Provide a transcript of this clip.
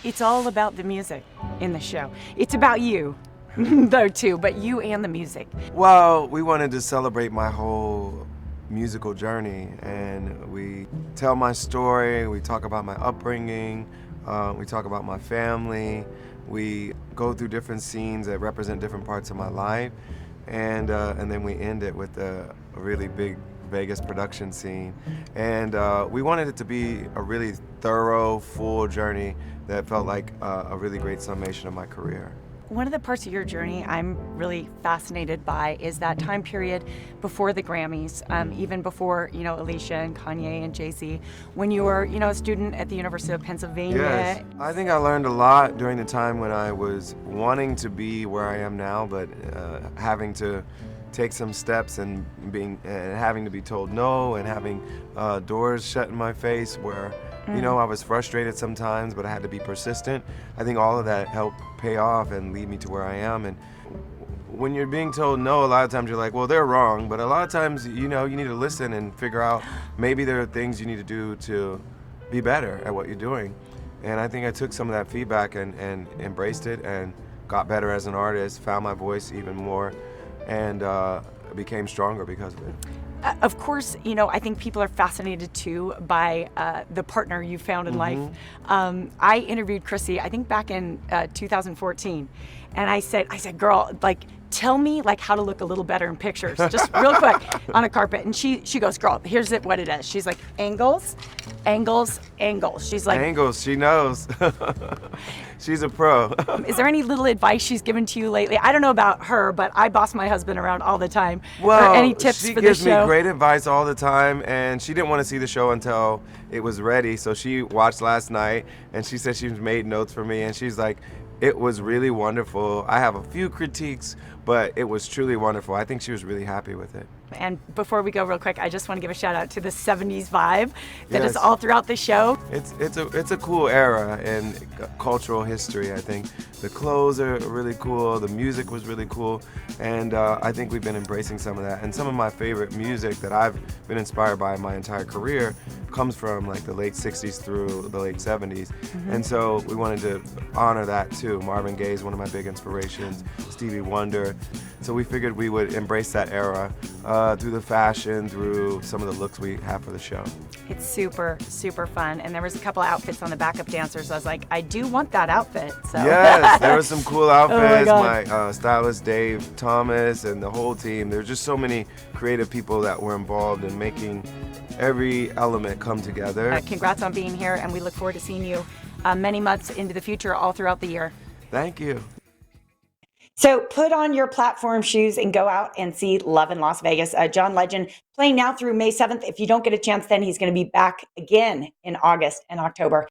It's all about the music in the show. It's about you, though, too, but you and the music. Well, we wanted to celebrate my whole musical journey, and we tell my story. We talk about my upbringing. We talk about my family. We go through different scenes that represent different parts of my life, and then we end it with a really big Vegas production scene. And we wanted it to be a really thorough, full journey that felt like a really great summation of my career. One of the parts of your journey I'm really fascinated by is that time period before the Grammys, even before, Alicia and Kanye and Jay-Z, when you were, a student at the University of Pennsylvania. Yes, I think I learned a lot during the time when I was wanting to be where I am now, but having to take some steps and having to be told no, and having doors shut in my face where I was frustrated sometimes, but I had to be persistent. I think all of that helped pay off and lead me to where I am. And when you're being told no, a lot of times you're like, well, they're wrong. But a lot of times, you need to listen and figure out maybe there are things you need to do to be better at what you're doing. And I think I took some of that feedback and embraced it and got better as an artist, found my voice even more, and became stronger because of it. Of course, I think people are fascinated too by the partner you found in life. I interviewed Chrissy, I think back in 2014, and I said, girl, tell me how to look a little better in pictures, just real quick on a carpet. And she goes, girl, here's what it is. She's like, angles, angles, angles. She's like, angles, she knows. She's a pro. Is there any little advice she's given to you lately? I don't know about her, but I boss my husband around all the time. Well, any tips she for gives the show? me great advice all the time, and she didn't want to see the show until it was ready. So she watched last night, and she said she's made notes for me, and she's like, it was really wonderful. I have a few critiques, but it was truly wonderful. I think she was really happy with it. And before we go real quick, I just want to give a shout out to the 70s vibe that is Yes. all throughout the show. It's a cool era in cultural history. I think the clothes are really cool, the music was really cool, and I think we've been embracing some of that. And some of my favorite music that I've been inspired by my entire career comes from the late 60s through the late 70s. And so we wanted to honor that too. Marvin Gaye is one of my big inspirations, Stevie Wonder. So we figured we would embrace that era through the fashion, through some of the looks we have for the show. It's super, super fun. And there was a couple of outfits on the backup dancers. I was like, I do want that outfit. So. Yes, there were some cool outfits. God. My stylist, Dave Thomas, and the whole team. There's just so many creative people that were involved in making every element come together. Congrats on being here, and we look forward to seeing you many months into the future, all throughout the year. Thank you. So put on your platform shoes and go out and see Love in Las Vegas. John Legend playing now through May 7th. If you don't get a chance, then he's going to be back again in August and October.